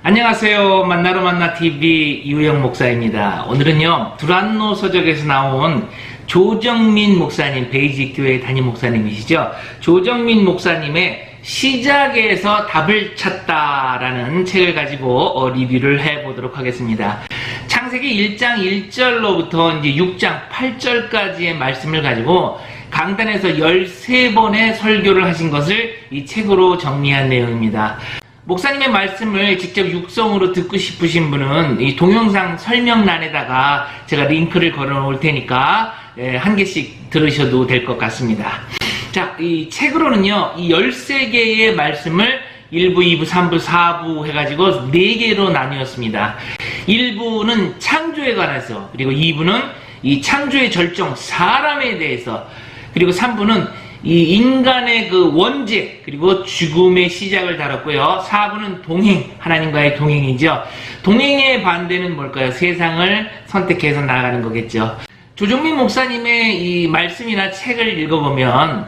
안녕하세요. 만나러 만나 TV 유영 목사입니다. 오늘은요, 두란노 서적에서 나온 조정민 목사님, 베이직 교회 담임 목사님이시죠. 조정민 목사님의 시작에서 답을 찾다라는 책을 가지고 리뷰를 해보도록 하겠습니다. 창세기 1장 1절로부터 이제 6장 8절까지의 말씀을 가지고 강단에서 13번의 설교를 하신 것을 이 책으로 정리한 내용입니다. 목사님의 말씀을 직접 육성으로 듣고 싶으신 분은 이 동영상 설명란에다가 제가 링크를 걸어 놓을 테니까 한 개씩 들으셔도 될 것 같습니다. 자, 이 책으로는요, 이 13개의 말씀을 1부, 2부, 3부, 4부 해가지고 4개로 나뉘었습니다. 1부는 창조에 관해서, 그리고 2부는 이 창조의 절정, 사람에 대해서, 그리고 3부는 이 인간의 그 원죄 그리고 죽음의 시작을 다뤘고요. 4부는 동행, 하나님과의 동행이죠. 동행의 반대는 뭘까요? 세상을 선택해서 나아가는 거겠죠. 조정민 목사님의 이 말씀이나 책을 읽어보면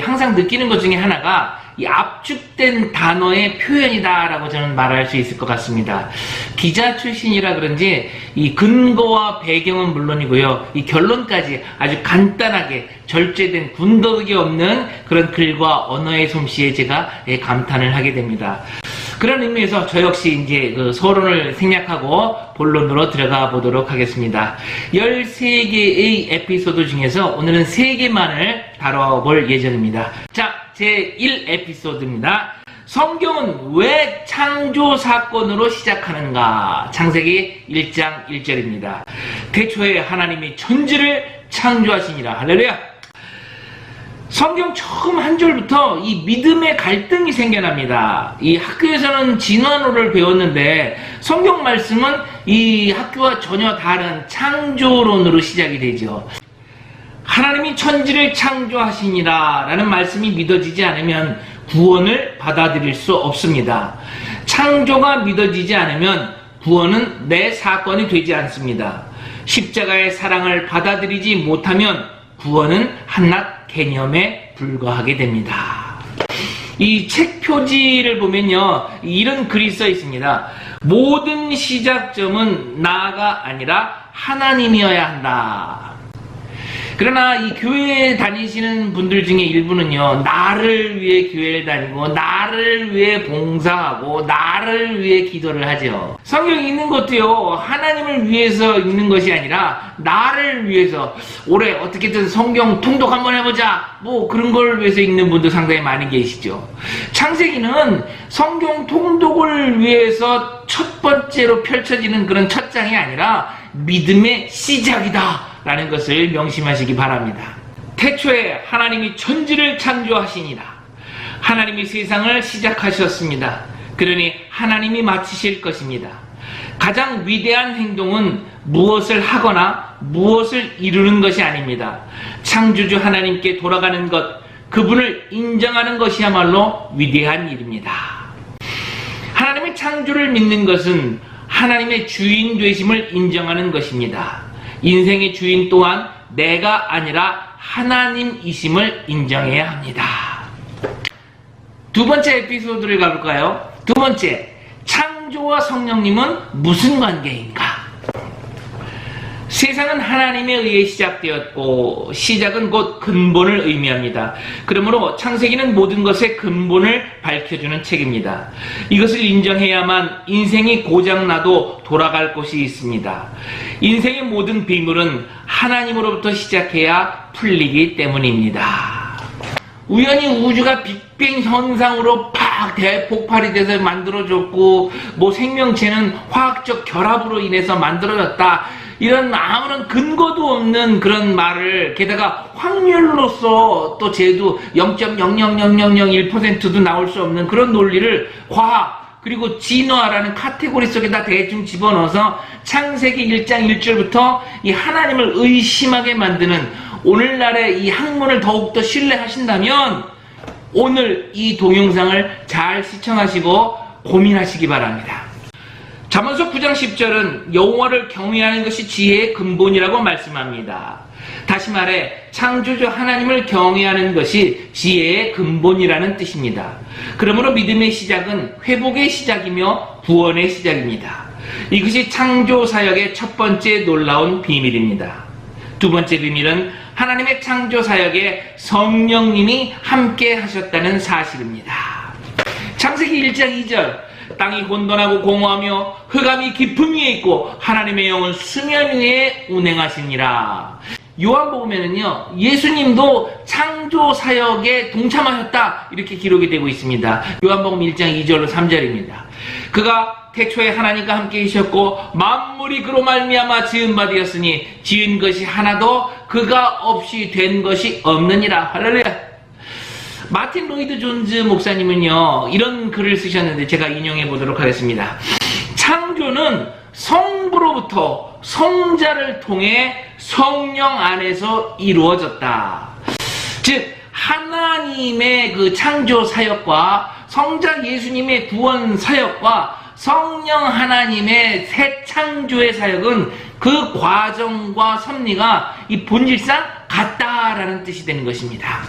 항상 느끼는 것 중에 하나가 이 압축된 단어의 표현이다라고 저는 말할 수 있을 것 같습니다. 기자 출신이라 그런지 이 근거와 배경은 물론이고요, 이 결론까지 아주 간단하게 절제된 군더더기 없는 그런 글과 언어의 솜씨에 제가 감탄을 하게 됩니다. 그런 의미에서 저 역시 이제 그 서론을 생략하고 본론으로 들어가 보도록 하겠습니다. 13개의 에피소드 중에서 오늘은 3개만을 다뤄볼 예정입니다. 자, 제1에피소드입니다. 성경은 왜 창조 사건으로 시작하는가? 창세기 1장 1절입니다. 태초에 하나님이 천지를 창조하시니라. 할렐루야! 성경 처음 한 절부터 이 믿음의 갈등이 생겨납니다. 이 학교에서는 진화론을 배웠는데 성경 말씀은 이 학교와 전혀 다른 창조론으로 시작이 되죠. 하나님이 천지를 창조하시니라 라는 말씀이 믿어지지 않으면 구원을 받아들일 수 없습니다. 창조가 믿어지지 않으면 구원은 내 사건이 되지 않습니다. 십자가의 사랑을 받아들이지 못하면 구원은 한낱 개념에 불과하게 됩니다. 이 책 표지를 보면요, 이런 글이 써 있습니다. 모든 시작점은 나가 아니라 하나님이어야 한다. 그러나 이 교회에 다니시는 분들 중에 일부는요, 나를 위해 교회를 다니고 나를 위해 봉사하고 나를 위해 기도를 하죠. 성경 읽는 것도요, 하나님을 위해서 읽는 것이 아니라 나를 위해서, 올해 어떻게든 성경 통독 한번 해보자, 뭐 그런 걸 위해서 읽는 분도 상당히 많이 계시죠. 창세기는 성경 통독을 위해서 첫 번째로 펼쳐지는 그런 첫 장이 아니라 믿음의 시작이다 라는 것을 명심하시기 바랍니다. 태초에 하나님이 천지를 창조하시니라. 하나님이 세상을 시작하셨습니다. 그러니 하나님이 마치실 것입니다. 가장 위대한 행동은 무엇을 하거나 무엇을 이루는 것이 아닙니다. 창조주 하나님께 돌아가는 것, 그분을 인정하는 것이야말로 위대한 일입니다. 하나님의 창조를 믿는 것은 하나님의 주인 되심을 인정하는 것입니다. 인생의 주인 또한 내가 아니라 하나님이심을 인정해야 합니다. 두 번째 에피소드를 가볼까요? 두 번째, 창조와 성령님은 무슨 관계인가? 세상은 하나님에 의해 시작되었고 시작은 곧 근본을 의미합니다. 그러므로 창세기는 모든 것의 근본을 밝혀주는 책입니다. 이것을 인정해야만 인생이 고장나도 돌아갈 곳이 있습니다. 인생의 모든 비밀은 하나님으로부터 시작해야 풀리기 때문입니다. 우연히 우주가 빅뱅 현상으로 팍 대폭발이 돼서 만들어졌고 뭐 생명체는 화학적 결합으로 인해서 만들어졌다, 이런 아무런 근거도 없는 그런 말을, 게다가 확률로서 또 쟤도 0.00001%도 나올 수 없는 그런 논리를 과학 그리고 진화라는 카테고리 속에다 대충 집어넣어서 창세기 1장 1절부터 이 하나님을 의심하게 만드는 오늘날의 이 학문을 더욱더 신뢰하신다면 오늘 이 동영상을 잘 시청하시고 고민하시기 바랍니다. 잠언서 9장 15장 10절은 여호와를 경외하는 것이 지혜의 근본이라고 말씀합니다. 다시 말해 창조주 하나님을 경외하는 것이 지혜의 근본이라는 뜻입니다. 그러므로 믿음의 시작은 회복의 시작이며 구원의 시작입니다. 이것이 창조 사역의 첫 번째 놀라운 비밀입니다. 두 번째 비밀은 하나님의 창조 사역에 성령님이 함께 하셨다는 사실입니다. 창세기 1장 2절, 땅이 혼돈하고 공허하며 흑암이 깊음 위에 있고 하나님의 영은 수면 위에 운행하시니라. 요한복음에는요, 예수님도 창조 사역에 동참하셨다 이렇게 기록이 되고 있습니다. 요한복음 1장 2절로 3절입니다. 그가 태초에 하나님과 함께 계셨고 만물이 그로 말미암아 지은 바 되었으니 지은 것이 하나도 그가 없이 된 것이 없느니라. 할렐루야. 마틴 로이드 존즈 목사님은요, 이런 글을 쓰셨는데 제가 인용해 보도록 하겠습니다. 창조는 성부로부터 성자를 통해 성령 안에서 이루어졌다. 즉 하나님의 그 창조 사역과 성자 예수님의 구원 사역과 성령 하나님의 새 창조의 사역은 그 과정과 섭리가 이 본질상 같다라는 뜻이 되는 것입니다.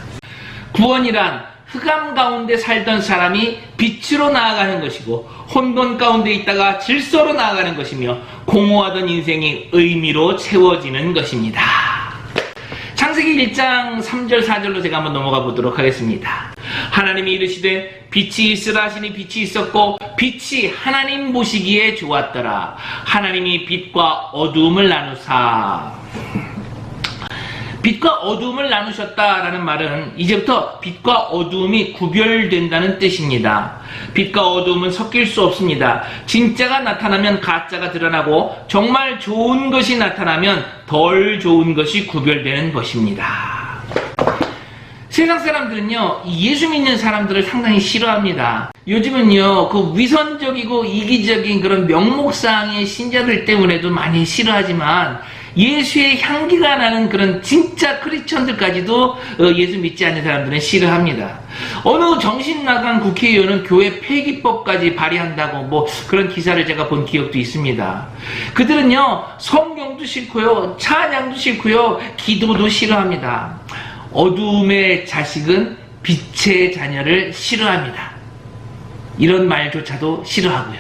구원이란 흑암 가운데 살던 사람이 빛으로 나아가는 것이고 혼돈 가운데 있다가 질서로 나아가는 것이며 공허하던 인생이 의미로 채워지는 것입니다. 창세기 1장 3절 4절로 제가 한번 넘어가 보도록 하겠습니다. 하나님이 이르시되 빛이 있으라 하시니 빛이 있었고 빛이 하나님 보시기에 좋았더라. 하나님이 빛과 어두움을 나누사. 빛과 어두움을 나누셨다라는 말은 이제부터 빛과 어두움이 구별된다는 뜻입니다. 빛과 어두움은 섞일 수 없습니다. 진짜가 나타나면 가짜가 드러나고 정말 좋은 것이 나타나면 덜 좋은 것이 구별되는 것입니다. 세상 사람들은요, 예수 믿는 사람들을 상당히 싫어합니다. 요즘은요, 그 위선적이고 이기적인 그런 명목상의 신자들 때문에도 많이 싫어하지만 예수의 향기가 나는 그런 진짜 크리스천들까지도 예수 믿지 않는 사람들은 싫어합니다. 어느 정신 나간 국회의원은 교회 폐기법까지 발의한다고 뭐 그런 기사를 제가 본 기억도 있습니다. 그들은요, 성경도 싫고요, 찬양도 싫고요, 기도도 싫어합니다. 어두움의 자식은 빛의 자녀를 싫어합니다. 이런 말조차도 싫어하고요.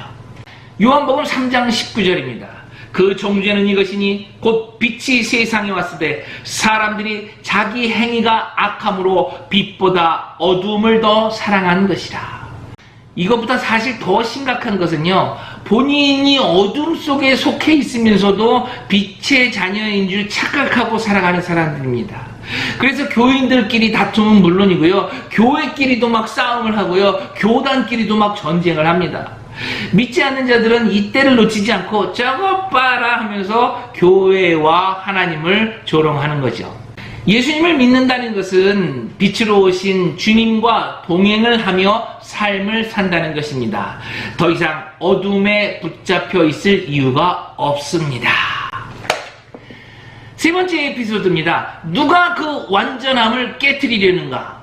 요한복음 3장 19절입니다. 그 종죄는 이것이니 곧 빛이 세상에 왔을 때 사람들이 자기 행위가 악함으로 빛보다 어두움을 더 사랑한 것이라. 이것보다 사실 더 심각한 것은요, 본인이 어둠 속에 속해 있으면서도 빛의 자녀인 줄 착각하고 살아가는 사람들입니다. 그래서 교인들끼리 다툼은 물론이고요, 교회끼리도 막 싸움을 하고요, 교단끼리도 막 전쟁을 합니다. 믿지 않는 자들은 이때를 놓치지 않고 저것 봐라 하면서 교회와 하나님을 조롱하는 거죠. 예수님을 믿는다는 것은 빛으로 오신 주님과 동행을 하며 삶을 산다는 것입니다. 더 이상 어둠에 붙잡혀 있을 이유가 없습니다. 세 번째 에피소드입니다. 누가 그 완전함을 깨트리려는가?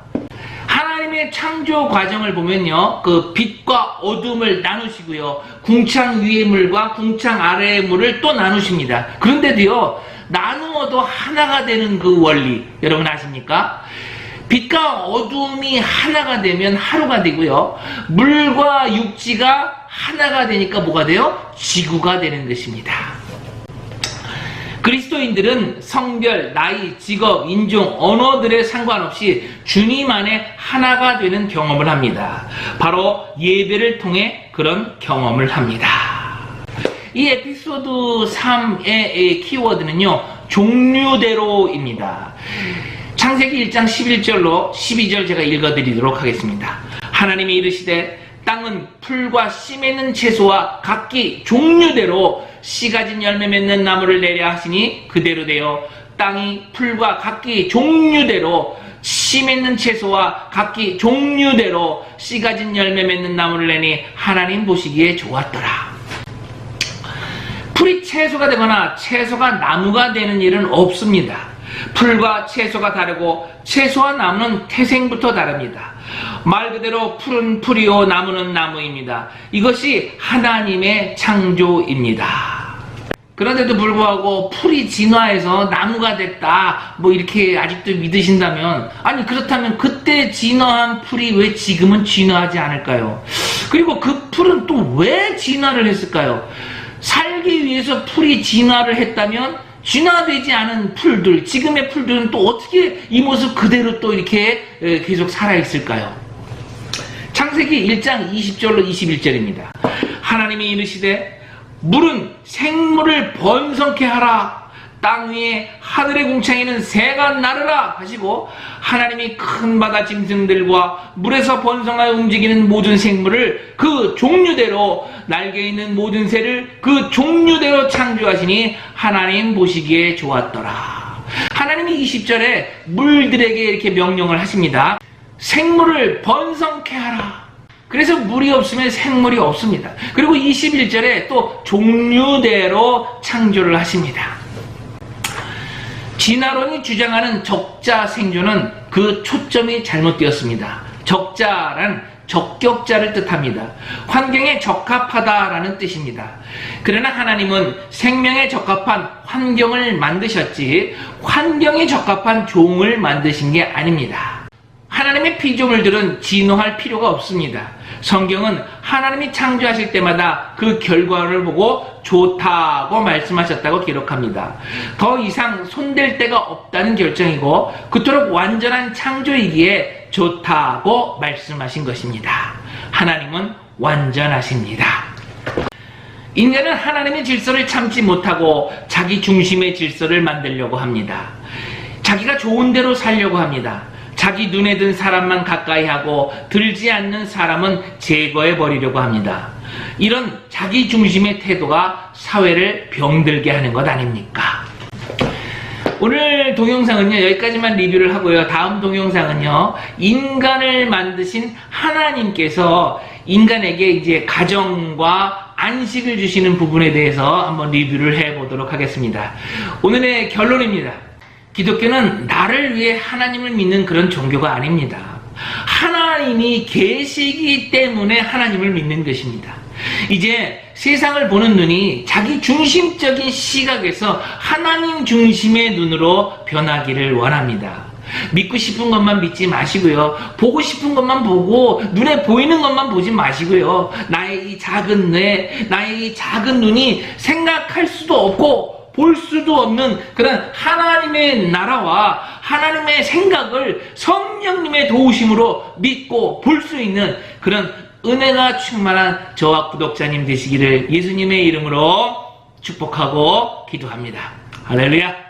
하나님의 창조 과정을 보면요, 그 빛과 어둠을 나누시고요, 궁창 위의 물과 궁창 아래의 물을 또 나누십니다. 그런데도요, 나누어도 하나가 되는 그 원리 여러분 아십니까? 빛과 어둠이 하나가 되면 하루가 되고요, 물과 육지가 하나가 되니까 뭐가 돼요? 지구가 되는 것입니다. 그리스도인들은 성별, 나이, 직업, 인종, 언어들에 상관없이 주님 안에 하나가 되는 경험을 합니다. 바로 예배를 통해 그런 경험을 합니다. 이 에피소드 3의 키워드는요, 종류대로입니다. 창세기 1장 11절로 12절 제가 읽어드리도록 하겠습니다. 하나님이 이르시되 땅은 풀과 씨 맺는 채소와 각기 종류대로 씨 가진 열매 맺는 나무를 내려 하시니 그대로 되어 땅이 풀과 각기 종류대로 씨 맺는 채소와 각기 종류대로 씨 가진 열매 맺는 나무를 내니 하나님 보시기에 좋았더라. 풀이 채소가 되거나 채소가 나무가 되는 일은 없습니다. 풀과 채소가 다르고 채소와 나무는 태생부터 다릅니다. 말 그대로 풀은 풀이요 나무는 나무입니다. 이것이 하나님의 창조입니다. 그런데도 불구하고 풀이 진화해서 나무가 됐다 뭐 이렇게 아직도 믿으신다면, 아니 그렇다면 그때 진화한 풀이 왜 지금은 진화하지 않을까요? 그리고 그 풀은 또 왜 진화를 했을까요? 살기 위해서 풀이 진화를 했다면 진화되지 않은 풀들, 지금의 풀들은 또 어떻게 이 모습 그대로 또 이렇게 계속 살아있을까요? 창세기 1장 20절로 21절입니다. 하나님이 이르시되 물은 생물을 번성케 하라. 땅 위에 하늘의 궁창에는 새가 나르라 하시고, 하나님이 큰 바다 짐승들과 물에서 번성하여 움직이는 모든 생물을 그 종류대로, 날개 있는 모든 새를 그 종류대로 창조하시니 하나님 보시기에 좋았더라. 하나님이 20절에 물들에게 이렇게 명령을 하십니다. 생물을 번성케 하라. 그래서 물이 없으면 생물이 없습니다. 그리고 21절에 또 종류대로 창조를 하십니다. 진화론이 주장하는 적자 생존은 그 초점이 잘못되었습니다. 적자란 적격자를 뜻합니다. 환경에 적합하다라는 뜻입니다. 그러나 하나님은 생명에 적합한 환경을 만드셨지 환경에 적합한 종을 만드신 게 아닙니다. 하나님의 피조물들은 진화할 필요가 없습니다. 성경은 하나님이 창조하실 때마다 그 결과를 보고 좋다고 말씀하셨다고 기록합니다. 더 이상 손댈 데가 없다는 결정이고 그토록 완전한 창조이기에 좋다고 말씀하신 것입니다. 하나님은 완전하십니다. 인간은 하나님의 질서를 참지 못하고 자기 중심의 질서를 만들려고 합니다. 자기가 좋은 대로 살려고 합니다. 자기 눈에 든 사람만 가까이 하고 들지 않는 사람은 제거해 버리려고 합니다. 이런 자기 중심의 태도가 사회를 병들게 하는 것 아닙니까? 오늘 동영상은요 여기까지만 리뷰를 하고요. 다음 동영상은요 인간을 만드신 하나님께서 인간에게 이제 가정과 안식을 주시는 부분에 대해서 한번 리뷰를 해보도록 하겠습니다. 오늘의 결론입니다. 기독교는 나를 위해 하나님을 믿는 그런 종교가 아닙니다. 하나님이 계시기 때문에 하나님을 믿는 것입니다. 이제 세상을 보는 눈이 자기 중심적인 시각에서 하나님 중심의 눈으로 변하기를 원합니다. 믿고 싶은 것만 믿지 마시고요. 보고 싶은 것만 보고 눈에 보이는 것만 보지 마시고요. 나의 이 작은 뇌, 나의 이 작은 눈이 생각할 수도 없고 볼 수도 없는 그런 하나님의 나라와 하나님의 생각을 성령님의 도우심으로 믿고 볼 수 있는 그런 은혜가 충만한 저와 구독자님 되시기를 예수님의 이름으로 축복하고 기도합니다. 할렐루야.